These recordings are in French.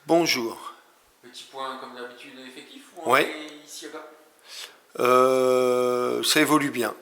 Bonjour. Petit point comme d'habitude effectif ou on Ouais, est ici à là? ça évolue bien.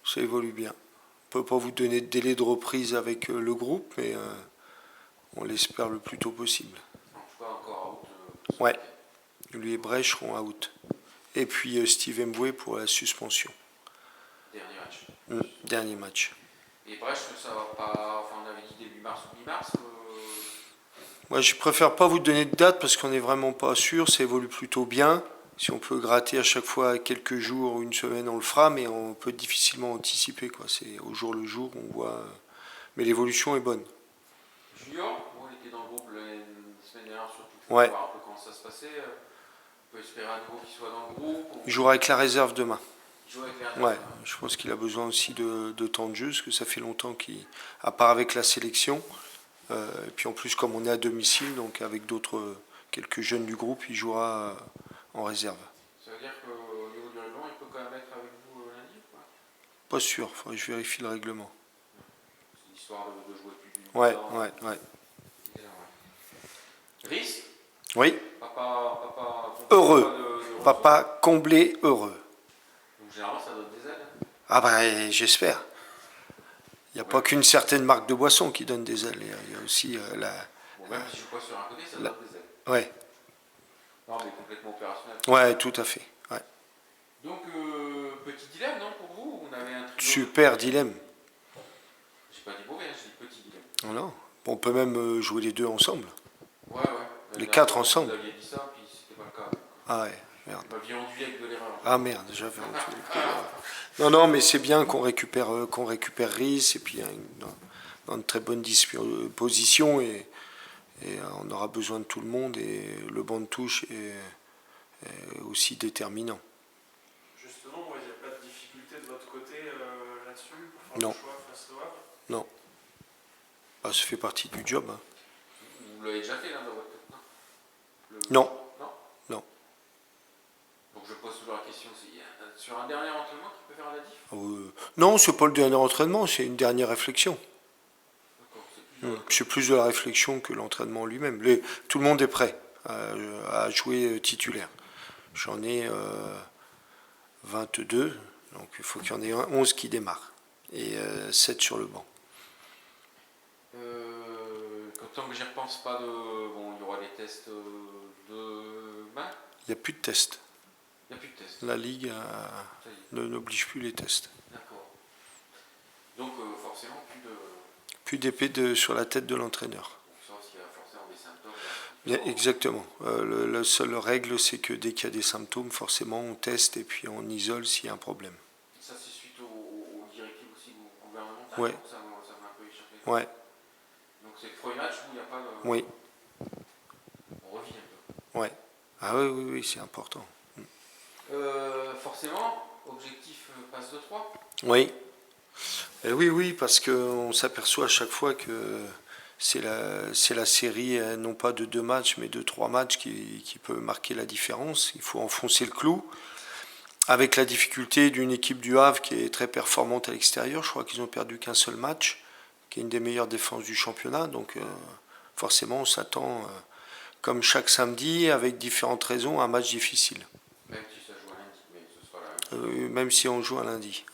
Ça évolue bien. On ne peut pas vous donner de délai de reprise avec le groupe, mais on l'espère le plus tôt possible. En tout cas encore out pour ce Ouais, week-end. lui et Brech seront out. Et puis Steve Mboué pour la suspension. Dernier match. Dernier match. Et Brest, ça va pas. Enfin, on avait dit début mars ou mi-mars. Moi, je préfère pas vous donner de date parce qu'on n'est vraiment pas sûr. Ça évolue plutôt bien. Si on peut gratter à chaque fois quelques jours ou une semaine, on le fera, mais on peut difficilement anticiper, quoi. C'est au jour le jour, on voit. Mais l'évolution est bonne. Junior, bon, il était dans le groupe la semaine dernière surtout pour Ouais. voir un peu comment ça se passait. On peut espérer à nouveau qu'il soit dans le groupe. Il jouera avec la réserve demain. Il joue avec les Ouais, je pense qu'il a besoin aussi de temps de jeu, parce que ça fait longtemps qu'il, à part avec la sélection, et puis en plus comme on est à domicile, donc avec d'autres, quelques jeunes du groupe, il jouera en réserve. Ça veut dire qu'au niveau du règlement, il peut quand même être avec vous lundi ou pas? Pas sûr, faudrait que je vérifie le règlement. C'est l'histoire de jouer plus du Ouais, temps. ouais, ouais. Risque. Oui, Papa, heureux. de retour. Papa comblé, heureux. Donc généralement ça donne des ailes. Ah ben, j'espère. Il n'y a pas qu'une certaine marque de boisson qui donne des ailes, il y a aussi la... Bon, même si je joue pas sur un côté, ça la- donne des ailes. Ouais, Non, mais complètement opérationnel. ouais, tout à fait. Ouais. Donc, petit dilemme, non, pour vous? On avait un trio. Super dilemme. J'ai pas dit mauvais, hein, j'ai dit petit dilemme. Non. Bon, on peut même jouer les deux ensemble. Ouais. Les quatre ensemble. Vous aviez dit ça, puis c'était pas le cas. Ah ouais, merde. Vous m'aviez ondulé avec de l'erreur. Ah merde, j'avais entendu. Non, mais c'est bien qu'on récupère Rhys et puis dans une très bonne disposition et on aura besoin de tout le monde et le banc de touche est aussi déterminant. Justement, il n'y a pas de difficulté de votre côté là-dessus pour faire Non. le choix face au Havre? Non. Bah, ça fait partie du job. Hein. Vous l'avez déjà fait, là, dans votre tête, Non. Non. Non. Donc, je pose toujours la question sur un dernier entraînement qui peut faire la diff? Non, c'est pas le dernier entraînement, c'est une dernière réflexion. D'accord, c'est plus. C'est plus de la réflexion que l'entraînement lui-même. Tout le monde est prêt à jouer titulaire. J'en ai 22, donc il faut qu'il y en ait 11 qui démarrent et 7 sur le banc. Tant que j'y repense pas Bon, il y aura les tests demain. Il n'y a plus de tests. Il n'y a plus de tests. La Ligue Ça y est. n'oblige plus les tests. D'accord. Donc, forcément, plus de. Plus d'épée sur la tête de l'entraîneur. Sauf s'il y a forcément des symptômes. Exactement. La seule règle, c'est que dès qu'il y a des symptômes, forcément, on teste et puis on isole s'il y a un problème. Ça, c'est suite aux directives aussi gouvernementales. Ouais. Donc ça m'a un peu échappé. Ouais, Donc, c'est le premier match où il n'y a pas de. oui, On revit un peu. ouais. Ah oui, c'est important. Forcément, objectif passe de 3. Oui. Oui, parce qu'on s'aperçoit à chaque fois que c'est la série, non pas de 2 matchs, mais de 3 matchs qui peut marquer la différence. Il faut enfoncer le clou. Avec la difficulté d'une équipe du Havre qui est très performante à l'extérieur, je crois qu'ils ont perdu qu'un seul match, qui est une des meilleures défenses du championnat. Donc forcément, on s'attend, comme chaque samedi, avec différentes raisons, à un match difficile. Même si ça joue à lundi, mais ce sera la même chose. Même si on joue à lundi,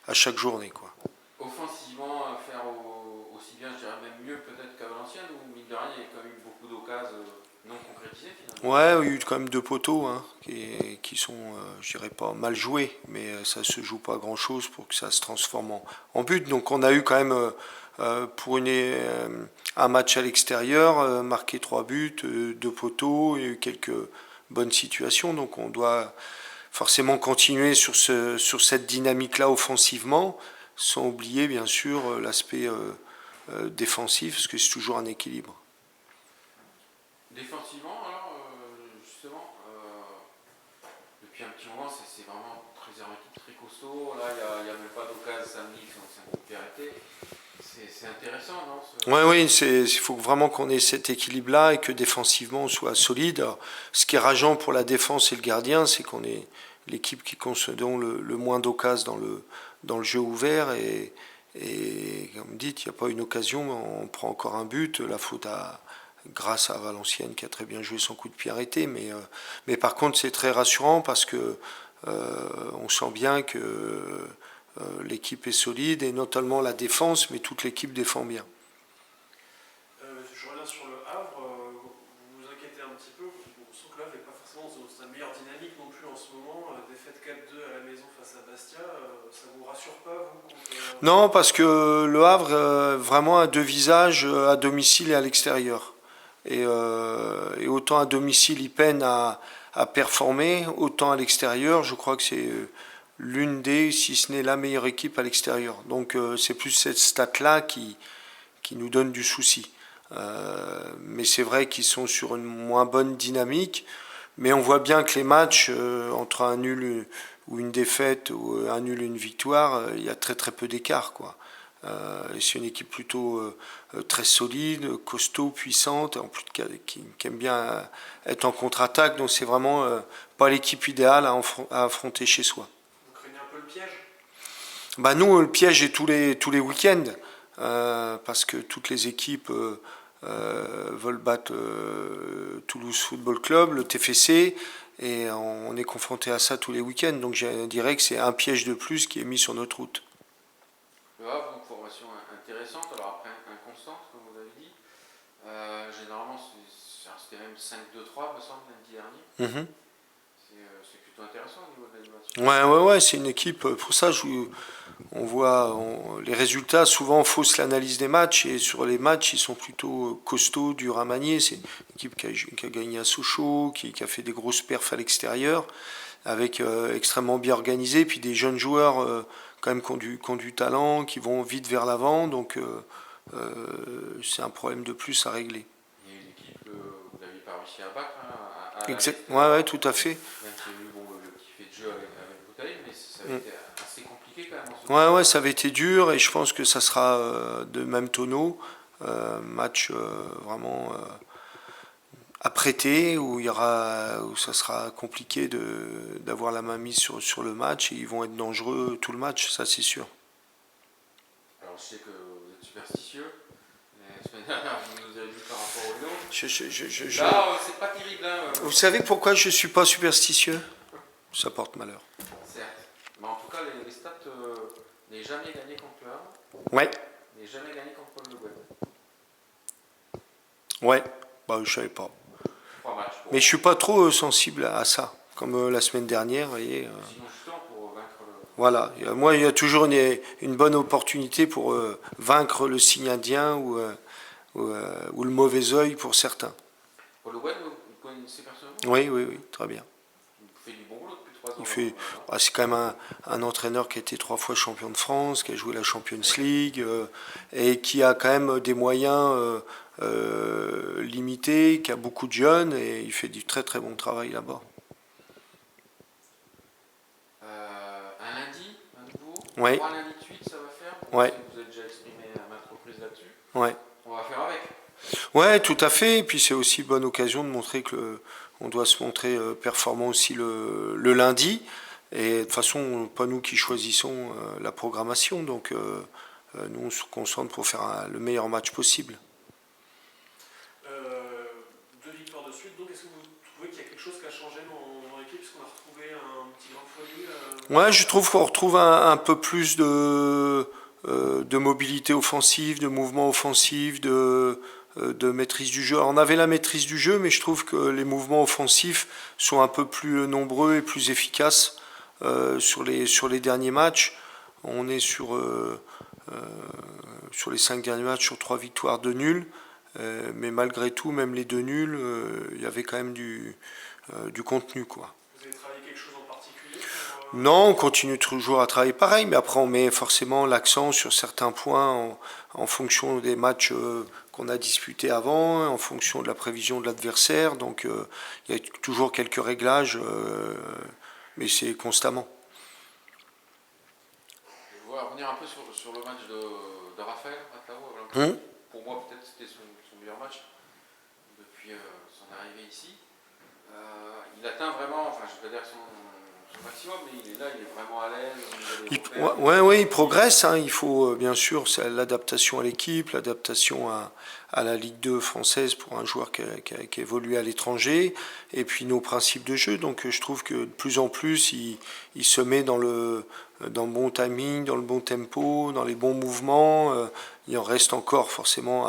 à chaque journée, quoi. Offensivement, faire aussi bien, je dirais même mieux peut-être qu'à Valenciennes, où mine de rien, il y a quand même eu beaucoup d'occasions non concrétisées finalement. Ouais, il y a eu quand même 2 poteaux qui sont, je dirais pas mal joués, mais ça se joue pas grand-chose pour que ça se transforme en but. Donc on a eu quand même, pour un match à l'extérieur, marqué 3 buts, 2 poteaux, il y a eu quelques bonnes situations. Donc on doit forcément continuer sur cette dynamique-là offensivement, sans oublier bien sûr l'aspect défensif, parce que c'est toujours un équilibre. Défensivement, alors, justement, depuis un petit moment, c'est vraiment très hermétique, très costaud. Là, il n'y a même pas d'occasion samedi, c'est un coup de pied arrêté. C'est intéressant, non? Oui, il faut vraiment qu'on ait cet équilibre-là et que défensivement on soit solide. Alors, ce qui est rageant pour la défense et le gardien, c'est qu'on est l'équipe qui concède le moins d'occasions dans le jeu ouvert et comme dit, il n'y a pas une occasion, on prend encore un but, la faute grâce à Valenciennes qui a très bien joué son coup de pied arrêté. Mais par contre, c'est très rassurant parce que on sent bien que l'équipe est solide, et notamment la défense, mais toute l'équipe défend bien. Je reviens sur le Havre, vous vous inquiétez un petit peu, on sent que le Havre n'est pas forcément dans sa meilleure dynamique non plus en ce moment, défaite 4-2 à la maison face à Bastia, ça vous rassure pas vous contre... Non, parce que le Havre vraiment a deux visages, à domicile et à l'extérieur. Et autant à domicile il peine à performer, autant à l'extérieur, je crois que c'est l'une des, si ce n'est la meilleure équipe à l'extérieur. Donc c'est plus cette stat-là qui nous donne du souci. Mais c'est vrai qu'ils sont sur une moins bonne dynamique, mais on voit bien que les matchs entre un nul ou une défaite, ou un nul et une victoire, il y a très très peu d'écart, quoi. Et c'est une équipe plutôt très solide, costaud, puissante, en plus qui aime bien être en contre-attaque, donc c'est vraiment pas l'équipe idéale à affronter chez soi. Vous craignez un peu le piège? Bah nous, le piège est tous les week-ends, parce que toutes les équipes veulent battre Toulouse Football Club, le TFC, et on est confronté à ça tous les week-ends. Donc je dirais que c'est un piège de plus qui est mis sur notre route. Le Havre, une formation intéressante, alors après inconstante, comme vous avez dit. Généralement, c'était même 5-2-3, me semble, lundi dernier. Mm-hmm. C'est plutôt intéressant au niveau de l'animation. Ouais, c'est une équipe. Pour ça, on voit les résultats. Souvent, on fausse l'analyse des matchs, et sur les matchs, ils sont plutôt costauds, durs à manier. C'est une équipe qui a gagné à Sochaux, qui a fait des grosses perfs à l'extérieur, avec extrêmement bien organisé, puis des jeunes joueurs quand même qui ont du talent, qui vont vite vers l'avant. Donc, c'est un problème de plus à régler. Il y a une équipe que vous n'avez pas réussi à battre, hein, Exact. Ouais, tout à fait. Même s'il y a eu le petit fait de jeu avec Bouteille, mais ça avait été assez compliqué quand même. Ouais, ça avait été dur, et je pense que ça sera de même tonneau. Match vraiment apprêté, où ça sera compliqué d'avoir la main mise sur le match, et ils vont être dangereux tout le match, ça c'est sûr. Alors je sais que vous êtes superstitieux. La semaine dernière, vous nous avez dit par rapport au Lyon. Là, c'est pas terrible. Hein. Vous savez pourquoi je suis pas superstitieux? Ça porte malheur. Certes. Mais en tout cas, les stats n'est jamais gagné contre le Havre. Ouais. N'est jamais gagné contre Paul Le Guen. Ouais. Bah je savais pas. 3 matchs. Mais je suis pas trop sensible à ça, comme la semaine dernière, vous voyez. Sinon, justement, pour vaincre le... Voilà. Moi, il y a toujours une bonne opportunité pour vaincre le signe indien ou le mauvais œil pour certains. Paul Le Guen, vous connaissez personnellement? Oui, très bien. Il fait du bon boulot depuis 3 ans. C'est quand même un entraîneur qui a été 3 fois champion de France, qui a joué la Champions League, et qui a quand même des moyens limités, qui a beaucoup de jeunes, et il fait du très très bon travail là-bas. Un lundi, à nouveau. Ouais. 3 lundis de suite, ça va faire. Ouais. Vous avez déjà exprimé à maintes reprises là-dessus. Ouais. On va faire avec. Ouais, tout à fait. Et puis c'est aussi une bonne occasion de montrer que on doit se montrer performant aussi le lundi. Et de toute façon, pas nous qui choisissons la programmation. Donc nous, on se concentre pour faire le meilleur match possible. 2 victoires de suite, donc est-ce que vous trouvez qu'il y a quelque chose qui a changé dans l'équipe? Est-ce qu'on a retrouvé un petit grain de folie? Ouais, je trouve qu'on retrouve un peu plus de mobilité offensive, de mouvement offensif, de maîtrise du jeu. Alors, on avait la maîtrise du jeu, mais je trouve que les mouvements offensifs sont un peu plus nombreux et plus efficaces sur les derniers matchs. On est sur les 5 derniers matchs sur 3 victoires, 2 nuls. Mais malgré tout, même les 2 nuls, il y avait quand même du contenu, quoi. Vous avez travaillé quelque chose en particulier Non, on continue toujours à travailler pareil, mais après on met forcément l'accent sur certains points en fonction des matchs qu'on a disputés avant, en fonction de la prévision de l'adversaire. Donc il y a toujours quelques réglages, mais c'est constamment. Je vais revenir un peu sur le match de Raphaël Atlao. Pour moi, peut-être c'était son meilleur match depuis son arrivée ici. Il atteint vraiment, enfin je veux dire, au maximum, mais il est là, il est vraiment à l'aise. Il progresse. Hein. Il faut, bien sûr, c'est l'adaptation à l'équipe, l'adaptation à la Ligue 2 française pour un joueur qui évolue à l'étranger, et puis nos principes de jeu. Donc je trouve que de plus en plus, il se met dans le bon timing, dans le bon tempo, dans les bons mouvements. Il en reste encore forcément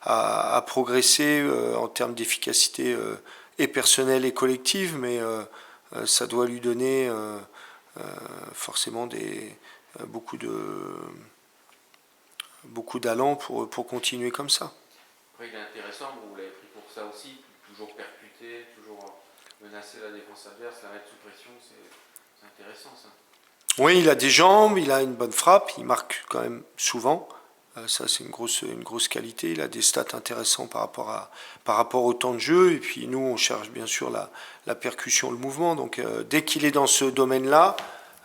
à progresser en termes d'efficacité et personnelle et collective, mais ça doit lui donner forcément beaucoup d'allant pour continuer comme ça. Après, il est intéressant, vous l'avez pris pour ça aussi, toujours percuter, toujours menacer la défense adverse, la mettre sous pression, c'est intéressant ça. Oui, il a des jambes, il a une bonne frappe, il marque quand même souvent. Ça, c'est une grosse qualité. Il a des stats intéressants par rapport au temps de jeu. Et puis nous, on cherche bien sûr la percussion, le mouvement. Donc dès qu'il est dans ce domaine-là,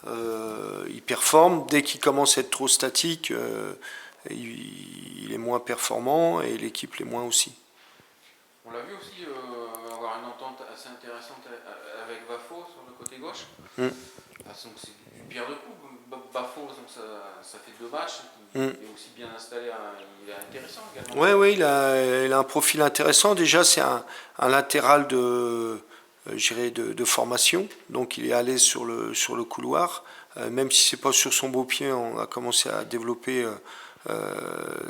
il performe. Dès qu'il commence à être trop statique, il est moins performant et l'équipe l'est moins aussi. On l'a vu aussi avoir une entente assez intéressante avec Bafo sur le côté gauche. Donc c'est du pierre de coups. Bafo, donc ça fait 2 matchs. Il est aussi bien installé, il est intéressant également. Oui, il a un profil intéressant. Déjà, c'est un latéral de formation, donc il est à l'aise sur le couloir. Même si c'est pas sur son beau pied, on a commencé à développer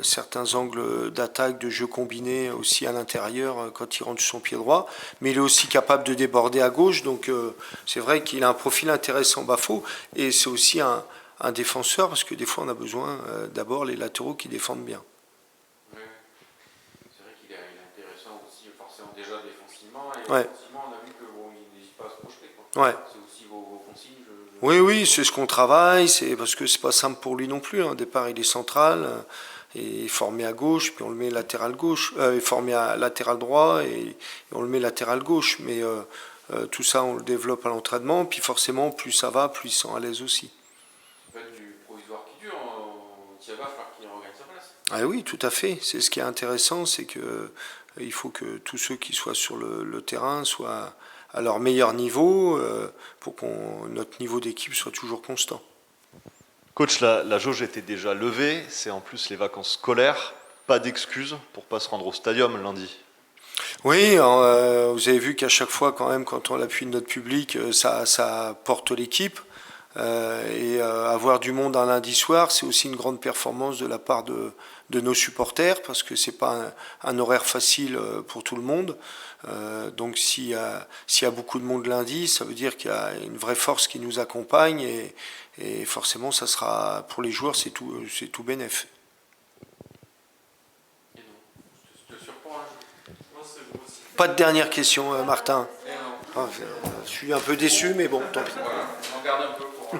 certains angles d'attaque, de jeu combiné aussi à l'intérieur quand il rentre sur son pied droit. Mais il est aussi capable de déborder à gauche, donc c'est vrai qu'il a un profil intéressant, Bafo, et c'est aussi un défenseur, parce que des fois on a besoin d'abord les latéraux qui défendent bien. Oui, c'est vrai qu'il est intéressant aussi, forcément déjà défensivement, et Ouais. offensivement on a vu qu'il n'hésite pas à se projeter, quoi. Ouais. C'est aussi vos consignes. Oui, c'est ce qu'on travaille, c'est parce que c'est pas simple pour lui non plus. Au départ, il est central, et formé à gauche, puis on le met latéral gauche, formé à latéral droit, et on le met latéral gauche. Mais tout ça, on le développe à l'entraînement, puis forcément, plus ça va, plus ils sont à l'aise aussi. C'est pas du provisoire qui dure, il va falloir qu'il regagne sa place. Ah oui, tout à fait. C'est ce qui est intéressant, c'est que il faut que tous ceux qui soient sur le terrain soient à leur meilleur niveau pour que notre niveau d'équipe soit toujours constant. Coach, la jauge était déjà levée, c'est en plus les vacances scolaires, pas d'excuses pour pas se rendre au stadium lundi. Oui, vous avez vu qu'à chaque fois quand même quand on appuie notre public, ça porte l'équipe. Et avoir du monde un lundi soir, c'est aussi une grande performance de la part de nos supporters, parce que c'est pas un horaire facile pour tout le monde. Donc s'il y a beaucoup de monde lundi, ça veut dire qu'il y a une vraie force qui nous accompagne, et forcément ça sera pour les joueurs, c'est tout bénef. Et non, je te surprends. Moi, c'est bon aussi. Pas de dernière question, Martin. Et non. Je suis un peu déçu, mais bon, tant pis. Voilà, on en garde un peu pour.